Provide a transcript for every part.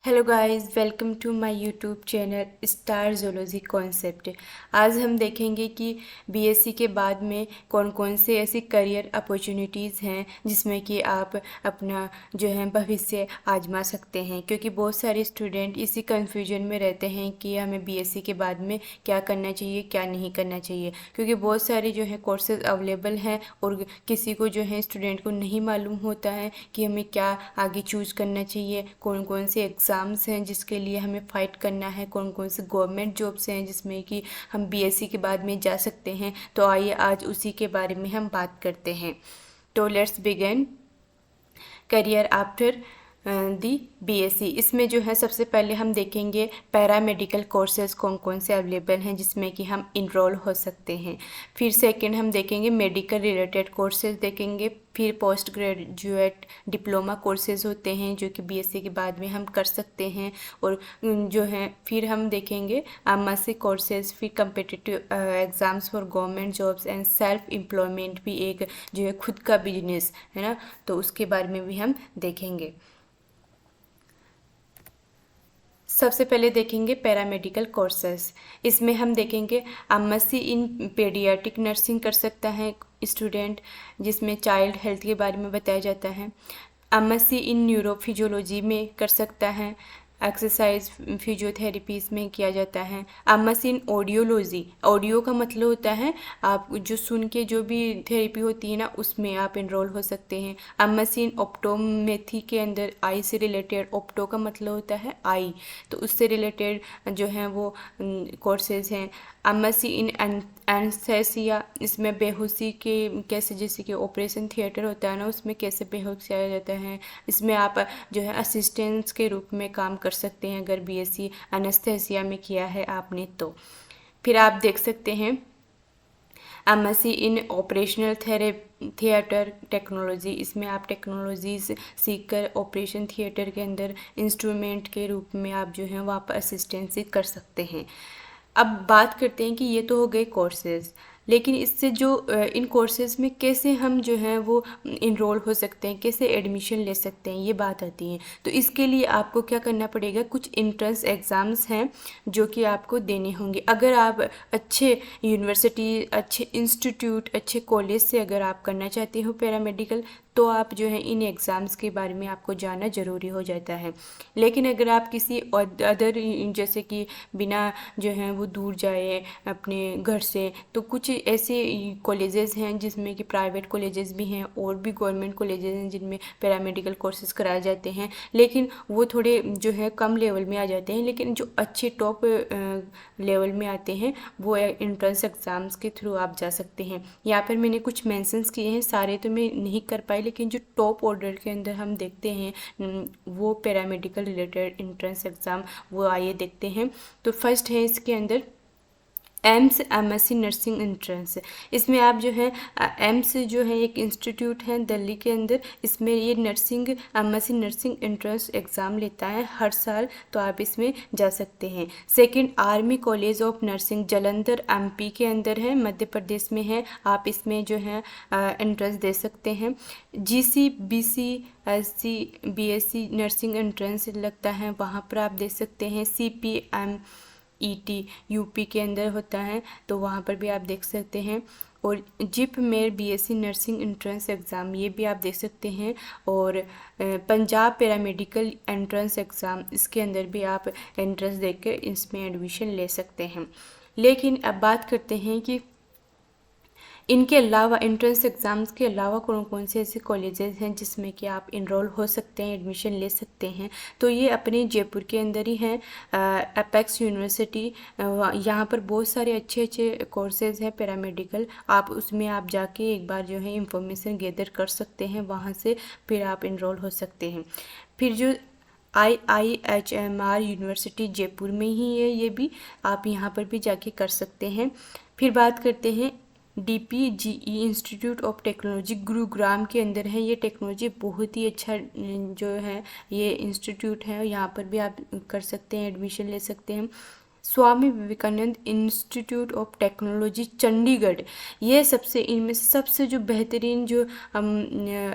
Hello guys, welcome to my YouTube channel star zoology concept. आज हम देखेंगे कि बीएससी के बाद में कौन कौन से ऐसी करियर अपॉर्चुनिटीज़ हैं जिसमें कि आप अपना जो है भविष्य आजमा सकते हैं। क्योंकि बहुत सारे स्टूडेंट इसी कन्फ्यूजन में रहते हैं कि हमें बीएससी के बाद में क्या करना चाहिए, क्या नहीं करना चाहिए। क्योंकि बहुत सारे जो है कोर्सेज अवेलेबल हैं और किसी को जो है स्टूडेंट को नहीं मालूम होता है कि हमें क्या आगे चूज़ करना चाहिए, कौन कौन से एग्ज़ाम्स हैं जिसके लिए हमें फ़ाइट करना है, कौन कौन से गवर्नमेंट जॉब्स हैं जिसमें कि हम बीएससी के बाद में जा सकते हैं। तो आइए आज उसी के बारे में हम बात करते हैं। तो let's begin career after the BSc. इसमें जो है सबसे पहले हम देखेंगे पैरामेडिकल कोर्सेज कौन कौन से अवेलेबल हैं जिसमें कि हम इनरोल हो सकते हैं। फिर सेकंड हम देखेंगे मेडिकल रिलेटेड कोर्सेज देखेंगे। फिर पोस्ट ग्रेजुएट डिप्लोमा कोर्सेज होते हैं जो कि बीएससी के बाद में हम कर सकते हैं। और जो है फिर हम देखेंगे एमएससी कोर्सेज, फिर competitive exams for government jobs and self employment भी एक जो है खुद का बिजनेस है ना, तो उसके बारे में भी हम देखेंगे। सबसे पहले देखेंगे पैरामेडिकल कोर्सेस। इसमें हम देखेंगे एमएससी इन पेडियाट्रिक नर्सिंग कर सकता है स्टूडेंट, जिसमें चाइल्ड हेल्थ के बारे में बताया जाता है। एमएससी इन न्यूरोफिजियोलॉजी में कर सकता है, एक्सरसाइज फिजियोथेरेपीज में किया जाता है। एमएससी इन ऑडियोलॉजी, ऑडियो का मतलब होता है आप जो सुन के जो भी थेरेपी होती है ना उसमें आप इनरोल हो सकते हैं। एमएससी इन ऑप्टोमेथी के अंदर आई से रिलेटेड, ऑप्टो का मतलब होता है आई, तो उससे रिलेटेड जो है वो कोर्सेज हैं। एमएससी इन एनेस्थीसिया, इसमें बेहोशी के कैसे, जैसे कि ऑपरेशन थिएटर होता है ना उसमें कैसे बेहोश किया जाता है, इसमें आप जो है असिस्टेंट्स के रूप में काम कर सकते हैं अगर बीएससी एनेस्थीसिया में किया है आपने तो। फिर आप देख सकते हैं MSc in operational theatre technology. इसमें आप टेक्नोलॉजीज सीखकर ऑपरेशन थिएटर के अंदर इंस्ट्रूमेंट के रूप में आप जो है वहाँ पर असिस्टेंसी कर सकते हैं। अब बात करते हैं कि ये तो हो गए कोर्सेज, लेकिन इससे जो इन कोर्सेज में कैसे हम जो हैं वो इनरोल हो सकते हैं, कैसे एडमिशन ले सकते हैं, ये बात आती है। तो इसके लिए आपको क्या करना पड़ेगा, कुछ एंट्रेंस एग्ज़ाम्स हैं जो कि आपको देने होंगे। अगर आप अच्छे यूनिवर्सिटी, अच्छे इंस्टीट्यूट, अच्छे कॉलेज से अगर आप करना चाहते हो पैरामेडिकल, तो आप जो है इन एग्ज़ाम्स के बारे में आपको जानना ज़रूरी हो जाता है। लेकिन अगर आप किसी अदर, जैसे कि बिना जो है वो दूर जाए अपने घर से, तो कुछ ऐसे कॉलेजेस हैं जिसमें कि प्राइवेट कॉलेजेस भी हैं और भी गवर्नमेंट कॉलेजेस हैं जिनमें पैरामेडिकल कोर्सेज कराए जाते हैं, लेकिन वो थोड़े जो है कम लेवल में आ जाते हैं। लेकिन जो अच्छे टॉप लेवल में आते हैं वो एंट्रेंस एग्ज़ाम्स के थ्रू आप जा सकते हैं। यहाँ पर मैंने कुछ मेंशंस किए हैं, सारे तो मैं नहीं कर पाई, लेकिन जो टॉप ऑर्डर के अंदर हम देखते हैं वो पैरामेडिकल रिलेटेड एंट्रेंस एग्ज़ाम, वो आइए देखते हैं। तो फर्स्ट है इसके अंदर एम्स एमएससी नर्सिंग एंट्रेंस। इसमें आप जो है एम्स जो है एक इंस्टीट्यूट है दिल्ली के अंदर, इसमें ये nursing MSc nursing entrance exam लेता है हर साल, तो आप इसमें जा सकते हैं। Second, army college of nursing Jalandhar MP के अंदर है, मध्य प्रदेश में है, आप इसमें जो है एंट्रेंस दे सकते हैं। GC BC SC BSc nursing entrance लगता है, वहाँ पर आप दे सकते हैं। सीपीएम ईटी यूपी के अंदर होता है, तो वहाँ पर भी आप देख सकते हैं। और जिप में बीएससी नर्सिंग एंट्रेंस एग्ज़ाम, ये भी आप देख सकते हैं। और पंजाब पैरामेडिकल एंट्रेंस एग्ज़ाम, इसके अंदर भी आप एंट्रेंस देकर इसमें एडमिशन ले सकते हैं। लेकिन अब बात करते हैं कि इनके अलावा, एंट्रेंस एग्ज़ाम्स के अलावा कौन कौन से ऐसे कॉलेजेस हैं जिसमें कि आप इनरोल हो सकते हैं, एडमिशन ले सकते हैं। तो ये अपने जयपुर के अंदर ही हैं, अपेक्स यूनिवर्सिटी। यहाँ पर बहुत सारे अच्छे अच्छे कोर्सेज हैं पैरामेडिकल, आप उसमें आप जाके एक बार जो है इंफॉर्मेशन गैदर कर सकते हैं, वहाँ से फिर आप इनरोल हो सकते हैं। फिर जो IIHMR यूनिवर्सिटी जयपुर में ही है, ये भी आप यहाँ पर भी जाके कर सकते हैं। फिर बात करते हैं DPGE institute of technology, Gurugram के अंदर है। ये टेक्नोलॉजी बहुत ही अच्छा जो है ये इंस्टीट्यूट है, यहाँ पर भी आप कर सकते हैं, एडमिशन ले सकते हैं। Swami Vivekananda institute of technology Chandigarh, ये सबसे इनमें से सबसे जो बेहतरीन जो हम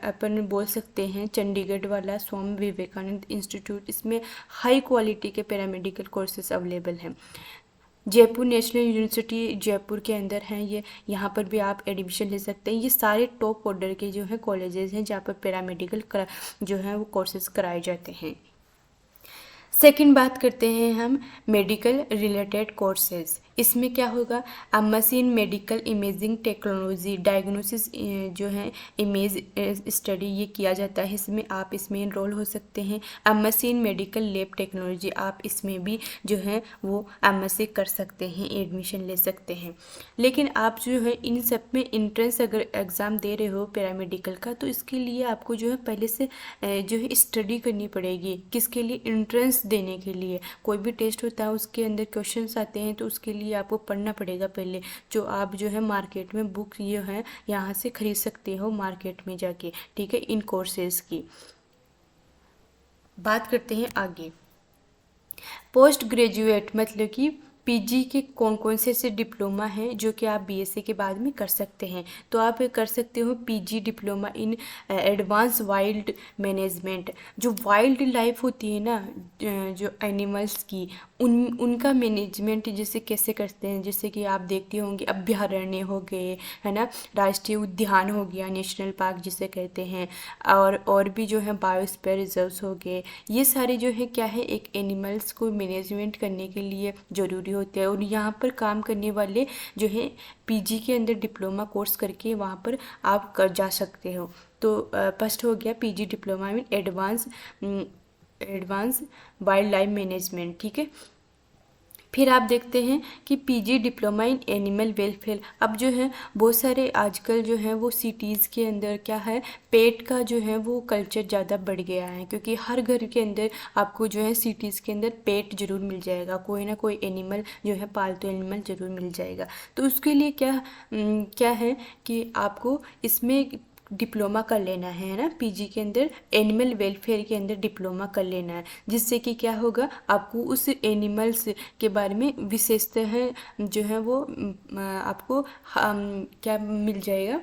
अपन बोल सकते हैं चंडीगढ़ वाला स्वामी विवेकानंद इंस्टीट्यूट, इसमें हाई क्वालिटी के पैरामेडिकल कोर्सेज अवेलेबल हैं। जयपुर नेशनल यूनिवर्सिटी जयपुर के अंदर हैं ये, यहाँ पर भी आप एडमिशन ले सकते हैं। ये सारे टॉप ऑर्डर के जो हैं कॉलेजेस हैं जहाँ पर पैरामेडिकल जो हैं वो कोर्सेज कराए जाते हैं। सेकंड बात करते हैं हम मेडिकल रिलेटेड कोर्सेज। इसमें क्या होगा, MSc in medical imaging technology, diagnosis जो है इमेज स्टडी, ये किया जाता है। इसमें आप इसमें इनरोल हो सकते हैं। MSc in medical lab technology, आप इसमें भी जो है वो एमएससी कर सकते हैं, एडमिशन ले सकते हैं। लेकिन आप जो है इन सब में इंट्रेंस अगर एग्ज़ाम दे रहे हो पैरामेडिकल का, तो इसके लिए आपको जो है पहले से जो है स्टडी करनी पड़ेगी। किसके लिए, इंट्रेंस देने के लिए। कोई भी टेस्ट होता है उसके अंदर क्वेश्चंस आते हैं, तो उसके लिए आपको पढ़ना पड़ेगा पहले। जो आप जो है मार्केट में बुक ये है यहाँ से खरीद सकते हो मार्केट में जाके, ठीक है। इन कोर्सेज की बात करते हैं आगे। पोस्ट ग्रेजुएट मतलब कि पीजी के कौन कौन से ऐसे डिप्लोमा हैं जो कि आप बीएससी के बाद में कर सकते हैं। तो आप कर सकते हो PG diploma in advance wild management. जो वाइल्ड लाइफ होती है ना, जो एनिमल्स की, उनका मैनेजमेंट जैसे कैसे करते हैं, जैसे कि आप देखते होंगे अभ्यारण्य हो गए, है ना, राष्ट्रीय उद्यान हो गया, नेशनल पार्क जिसे कहते हैं, और भी जो है बायोस्फीयर रिजर्व्स हो गए। ये सारे जो है क्या है, एक एनिमल्स को मैनेजमेंट करने के लिए ज़रूरी होते हैं। और यहाँ पर काम करने वाले जो है पीजी के अंदर डिप्लोमा कोर्स करके वहाँ पर आप कर जा सकते हो। तो फर्स्ट हो गया PG diploma in advance wild life management, ठीक है। फिर आप देखते हैं कि PG diploma in animal welfare. अब जो है बहुत सारे आजकल जो है वो सिटीज़ के अंदर क्या है, पेट का जो है वो कल्चर ज़्यादा बढ़ गया है, क्योंकि हर घर के अंदर आपको जो है सिटीज़ के अंदर पेट ज़रूर मिल जाएगा, कोई ना कोई एनिमल जो है पालतू एनिमल ज़रूर मिल जाएगा। तो उसके लिए क्या है कि आपको इसमें डिप्लोमा कर लेना है ना, पीजी के अंदर एनिमल वेलफेयर के अंदर डिप्लोमा कर लेना है, जिससे कि क्या होगा, आपको उस एनिमल्स के बारे में विशेषता है जो है वो आपको क्या मिल जाएगा,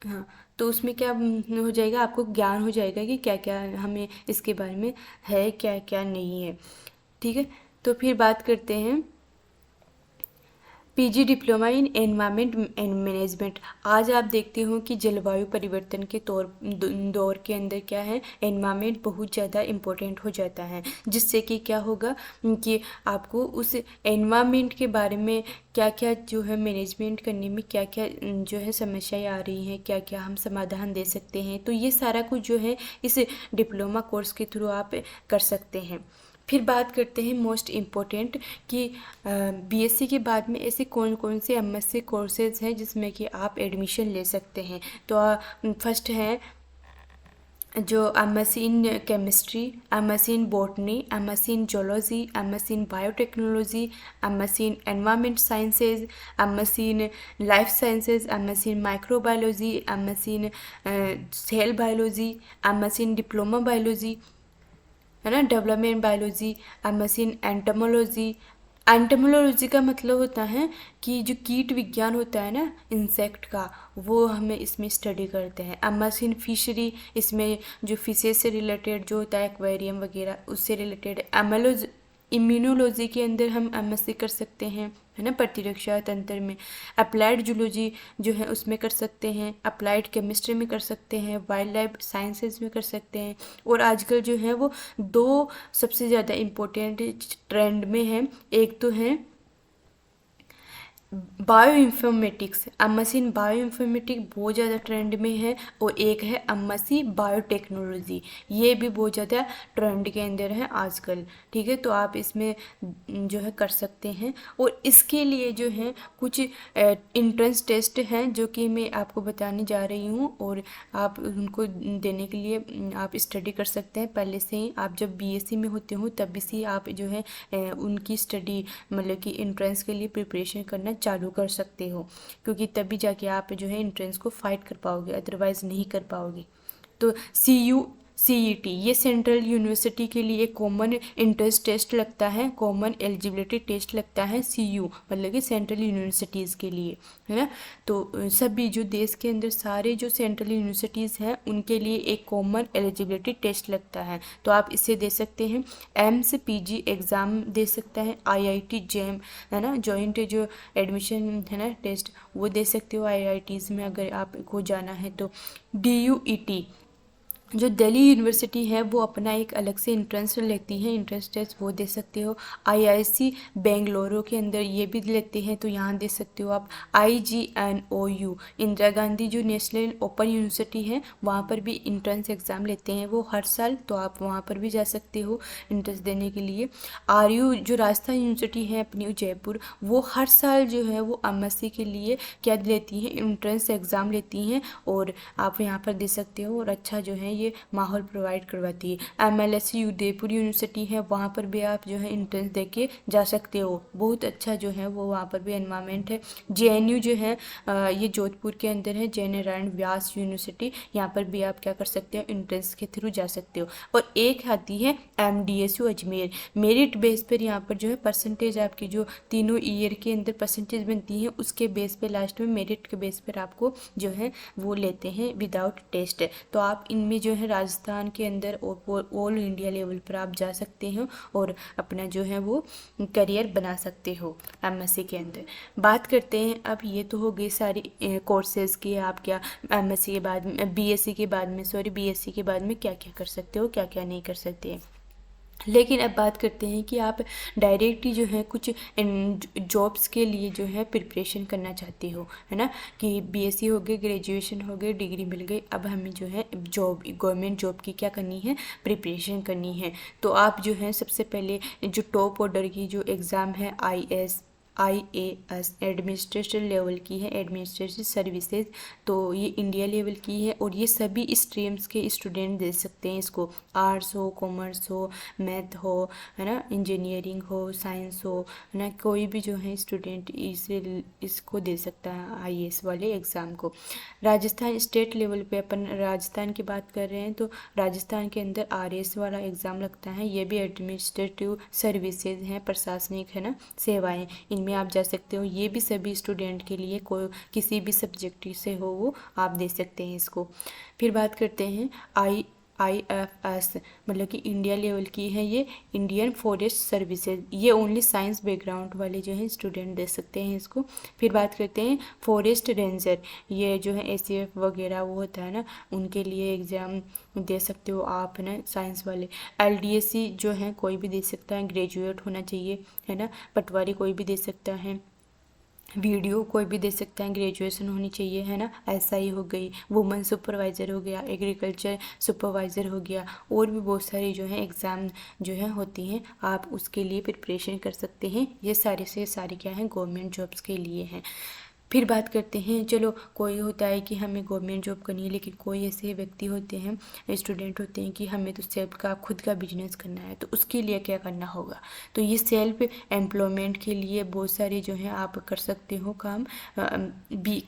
हाँ। तो उसमें क्या हो जाएगा, आपको ज्ञान हो जाएगा कि क्या क्या हमें इसके बारे में है, क्या क्या नहीं है, ठीक है। तो फिर बात करते हैं PG diploma in environment and management. आज आप देखते हो कि जलवायु परिवर्तन के दौर के अंदर क्या है, एनवायरमेंट बहुत ज़्यादा इम्पोर्टेंट हो जाता है, जिससे कि क्या होगा कि आपको उस एनवायरमेंट के बारे में क्या क्या जो है मैनेजमेंट करने में क्या क्या जो है समस्याएं आ रही हैं, क्या क्या हम समाधान दे सकते हैं। तो ये सारा कुछ जो है इस डिप्लोमा कोर्स के थ्रू आप कर सकते हैं। फिर बात करते हैं मोस्ट इम्पोर्टेंट कि बीएससी के बाद में ऐसे कौन कौन से एमएससी कोर्सेज हैं जिसमें कि आप एडमिशन ले सकते हैं। तो फर्स्ट है जो MSc in chemistry, MSc in botany, MSc in zoology, MSc in biotechnology, MSc in environment sciences, MSc in life sciences, MSc in microbiology, MSc in cell biology, MSc in diploma biology, है ना, development biology, MSc in entomology. Entomology का मतलब होता है कि जो कीट विज्ञान होता है ना, इंसेक्ट का, वो हमें इसमें स्टडी करते हैं। एमएससी इन फिशरी, इसमें जो फिशेज से रिलेटेड जो होता है एक्वेरियम वगैरह उससे रिलेटेड। इम्यूनोलॉजी के अंदर हम एमएससी कर सकते हैं, है ना, प्रतिरक्षा तंत्र में। अप्लाइड जूलॉजी जो है उसमें कर सकते हैं, अप्लाइड केमिस्ट्री में कर सकते हैं, वाइल्ड लाइफ साइंसेज में कर सकते हैं। और आजकल जो है वो दो सबसे ज़्यादा इम्पोर्टेंट ट्रेंड में है, एक तो है bio informatics, MSc in bio informatics बहुत ज़्यादा ट्रेंड में है, और एक है एमएससी बायोटेक्नोलॉजी, ये भी बहुत ज़्यादा ट्रेंड के अंदर है आजकल, ठीक है। तो आप इसमें जो है कर सकते हैं। और इसके लिए जो है कुछ इंट्रेंस टेस्ट हैं जो कि मैं आपको बताने जा रही हूँ, और आप उनको देने के लिए आप स्टडी कर सकते हैं पहले से ही। आप जब बीएससी में होते हो तभी से आप जो है उनकी स्टडी मतलब कि इंट्रेंस के लिए प्रिपरेशन करना चालू कर सकते हो, क्योंकि तभी जाके आप जो है इंट्रेंस को फाइट कर पाओगे, अदरवाइज़ नहीं कर पाओगे, तो CUCET ये सेंट्रल यूनिवर्सिटी के लिए कॉमन इंट्रेंस टेस्ट लगता है, कॉमन एलिजिबिलिटी टेस्ट लगता है। CU मतलब कि सेंट्रल यूनिवर्सिटीज़ के लिए, है ना। तो सभी जो देश के अंदर सारे जो सेंट्रल यूनिवर्सिटीज़ हैं उनके लिए एक कॉमन एलिजिबिलिटी टेस्ट लगता है, तो आप इसे दे सकते हैं। एम्स PG एग्ज़ाम दे सकता है। IIT JAM, है ना, जॉइंट जो एडमिशन है ना टेस्ट, वो दे सकते हो IITs में अगर आपको जाना है तो। DUET जो दिल्ली यूनिवर्सिटी है वो अपना एक अलग से इंट्रेंस लेती है, इंट्रेंस टेस्ट वो दे सकते हो। IIC बेंगलुरु के अंदर ये भी लेते हैं, तो यहाँ दे सकते हो आप। IGNOU इंदिरा गांधी जो नेशनल ओपन यूनिवर्सिटी है वहाँ पर भी इंट्रेंस एग्ज़ाम लेते हैं वो हर साल, तो आप वहाँ पर भी जा सकते हो इंट्रेंस देने के लिए। RU जो राजस्थान यूनिवर्सिटी है अपनी जयपुर, वो हर साल जो है वो MSc के लिए क्या लेती है, इंट्रेंस एग्ज़ाम लेती हैं, और आप यहाँ पर दे सकते हो, और अच्छा जो है ये माहौल प्रोवाइड करवाती है। MLSC उदयपुर यूनिवर्सिटी है, वहाँ पर भी आप जो है इंट्रेंस दे के जा सकते हो, बहुत अच्छा जो है वो वहाँ पर भी एनवायरनमेंट है। JNU जो है ये जोधपुर के अंदर है, जय नारायण व्यास यूनिवर्सिटी, यहाँ पर भी आप क्या कर सकते हो, इंट्रेंस के थ्रू जा सकते हो। और एक आती है MDSU अजमेर, मेरिट बेस पर यहाँ पर जो है परसेंटेज आपकी जो तीनों ईयर के अंदर परसेंटेज बनती है उसके बेस पे लास्ट में मेरिट के बेस पर आपको जो है वो लेते हैं विदाउट टेस्ट। तो आप इनमें जो है राजस्थान के अंदर ऑल इंडिया लेवल पर आप जा सकते हो और अपना जो है वो करियर बना सकते हो MSc के अंदर। बात करते हैं अब, ये तो हो गई सारी कोर्सेज़ की, आप क्या MSc के बाद में BSc के बाद में BSc के बाद में क्या क्या कर सकते हो, क्या क्या नहीं कर सकते। लेकिन अब बात करते हैं कि आप डायरेक्टली जो है कुछ जॉब्स के लिए जो है प्रिपरेशन करना चाहते हो, है ना, कि BSc हो गए, ग्रेजुएशन हो गए, डिग्री मिल गई, अब हमें जो है जॉब, गवर्नमेंट जॉब की क्या करनी है, प्रिपरेशन करनी है। तो आप जो है सबसे पहले जो टॉप ऑर्डर की जो एग्ज़ाम है IAS एडमिनिस्ट्रेशन लेवल की है, एडमिनिस्ट्रेटिव सर्विसेज, तो ये इंडिया लेवल की है, और ये सभी स्ट्रीम्स के स्टूडेंट दे सकते हैं इसको, आर्ट्स हो, कॉमर्स हो, मैथ हो, है ना, इंजीनियरिंग हो, साइंस हो, है ना, कोई भी जो है स्टूडेंट इसको दे सकता है IAS वाले एग्ज़ाम को। राजस्थान स्टेट लेवल पे अपन राजस्थान की बात कर रहे हैं, तो राजस्थान के अंदर RAS वाला एग्ज़ाम लगता है, ये भी एडमिनिस्ट्रेटिव सर्विसेज हैं, प्रशासनिक, है ना, सेवाएं, में आप जा सकते हो। ये भी सभी स्टूडेंट के लिए कोई किसी भी सब्जेक्ट से हो वो आप दे सकते हैं इसको। फिर बात करते हैं IFS मतलब कि इंडिया लेवल की है, ये इंडियन फॉरेस्ट सर्विसेज, ये ओनली साइंस बैकग्राउंड वाले जो हैं स्टूडेंट दे सकते हैं इसको। फिर बात करते हैं फॉरेस्ट रेंजर, ये जो है ACF वगैरह वो होता है ना, उनके लिए एग्ज़ाम दे सकते हो आप, है ना, साइंस वाले। LDSC जो है कोई भी दे सकता है, ग्रेजुएट होना चाहिए, है ना, पटवारी कोई भी दे सकता है, वीडियो कोई भी दे सकता है, ग्रेजुएशन होनी चाहिए, है ना, SI हो गई, वुमेन सुपरवाइज़र हो गया, एग्रीकल्चर सुपरवाइज़र हो गया, और भी बहुत सारी जो है एग्ज़ाम जो है होती हैं, आप उसके लिए प्रिपरेशन कर सकते हैं। ये सारे से सारे क्या हैं, गवर्नमेंट जॉब्स के लिए हैं। फिर बात करते हैं, चलो कोई होता है कि हमें गवर्नमेंट जॉब करनी है, लेकिन कोई ऐसे व्यक्ति होते हैं, स्टूडेंट होते हैं कि हमें तो सेल्फ का खुद का बिजनेस करना है, तो उसके लिए क्या करना होगा। तो ये सेल्फ एम्प्लॉयमेंट के लिए बहुत सारे जो है आप कर सकते हो काम,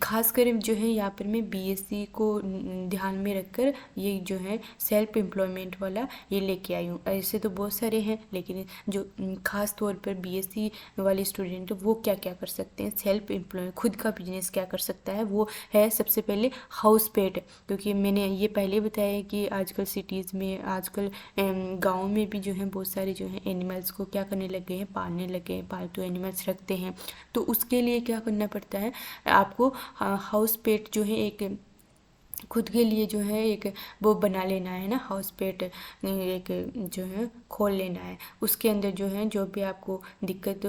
खासकर जो है यहाँ पर मैं BSc को ध्यान में रखकर ये जो है सेल्फ एम्प्लॉयमेंट वाला ये लेके आई हूँ। ऐसे तो बहुत सारे हैं, लेकिन जो खास तौर पर BSc वाले स्टूडेंट वो क्या क्या कर सकते हैं, सेल्फ एम्प्लॉय खुद का बिजनेस क्या कर सकता है, वो है सबसे पहले हाउस पेट। क्योंकि मैंने ये पहले बताया कि आजकल सिटीज़ में, आजकल गांव में भी जो है बहुत सारे जो है एनिमल्स को क्या करने लगे हैं, पालने लगे हैं, पालतू एनिमल्स रखते हैं। तो उसके लिए क्या करना पड़ता है आपको, हाउस पेट जो है एक खुद के लिए जो है एक वो बना लेना है ना, हाउस पेट एक जो है खोल लेना है। उसके अंदर जो है जो भी आपको दिक्कत,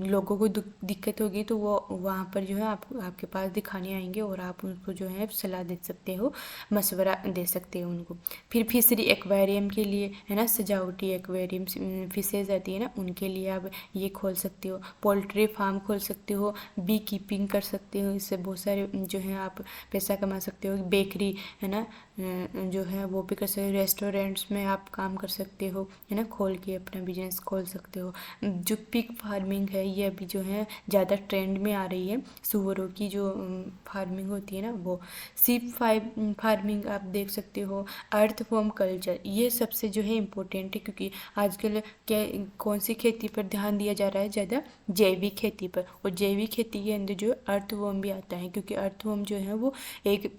लोगों को दिक्कत होगी तो वो वहाँ पर जो है आपके पास दिखाने आएंगे, और आप उनको जो है सलाह दे सकते हो, मशवरा दे सकते हो उनको। फिर फिशरी एक्वेरियम के लिए, है ना, सजावटी एक्वेरियम फिशेज आती है ना, उनके लिए आप ये खोल सकते हो। पोल्ट्री फार्म खोल सकते हो, बी कीपिंग कर सकते हो, इससे बहुत सारे जो है आप पैसा कमा सकते हो। बेकरी बेकरी है ना, जो है वो भी कर सकते हो। रेस्टोरेंट्स में आप काम कर सकते हो है ना, खोल के अपना बिजनेस खोल सकते हो। जो पिग फार्मिंग है ये अभी जो है ज़्यादा ट्रेंड में आ रही है। सुअरों की जो फार्मिंग होती है ना वो। सीप फार्मिंग आप देख सकते हो। अर्थ फॉर्म कल्चर, ये सबसे जो है इम्पोर्टेंट है, क्योंकि आजकल क्या कौन सी खेती पर ध्यान दिया जा रहा है ज़्यादा, जैविक खेती पर। और जैविक खेती के अंदर जो अर्थवर्म भी आता है, क्योंकि अर्थवर्म जो है वो एक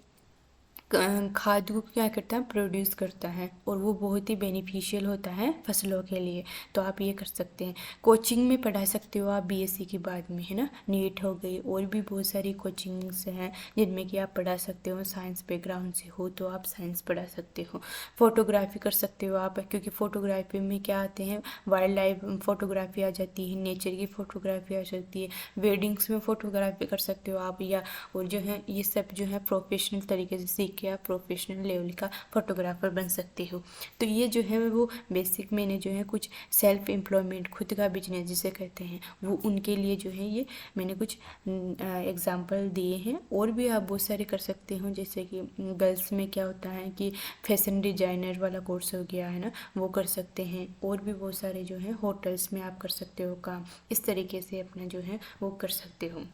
खाद को क्या करता है, प्रोड्यूस करता है, और वो बहुत ही बेनिफिशियल होता है फसलों के लिए। तो आप ये कर सकते हैं। कोचिंग में पढ़ा सकते हो आप बीएससी के बाद में है ना, नीट हो गई, और भी बहुत सारी कोचिंग्स हैं जिनमें कि आप पढ़ा सकते हो। साइंस बैकग्राउंड से हो तो आप साइंस पढ़ा सकते हो। फोटोग्राफी कर सकते हो आप, क्योंकि फोटोग्राफी में क्या आते हैं, वाइल्ड लाइफ फोटोग्राफी आ जाती है, नेचर की फोटोग्राफी आ सकती है, वेडिंग्स में फोटोग्राफी कर सकते हो आप। या और जो है ये सब जो है प्रोफेशनल तरीके से सीख के आप प्रोफेशनल लेवल का फोटोग्राफर बन सकते हो। तो ये जो है वो बेसिक मैंने जो है कुछ सेल्फ एम्प्लॉयमेंट, खुद का बिजनेस जिसे कहते हैं, वो उनके लिए जो है ये मैंने कुछ एग्जाम्पल दिए हैं। और भी आप बहुत सारे कर सकते हो, जैसे कि गर्ल्स में क्या होता है कि फैशन डिजाइनर वाला कोर्स हो गया है ना, वो कर सकते हैं। और भी बहुत सारे जो है होटल्स में आप कर सकते हो काम, इस तरीके से अपना जो है वो कर सकते हो।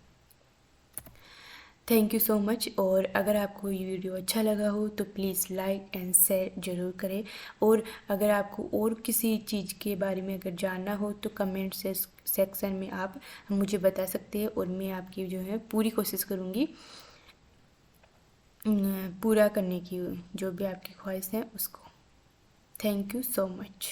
Thank you so much. और अगर आपको ये वीडियो अच्छा लगा हो तो प्लीज़ लाइक एंड शेयर ज़रूर करें। और अगर आपको और किसी चीज़ के बारे में अगर जानना हो तो कमेंट सेक्शन में आप मुझे बता सकते हैं, और मैं आपकी जो है पूरी कोशिश करूँगी पूरा करने की, जो भी आपकी ख्वाहिश है उसको। Thank you so much.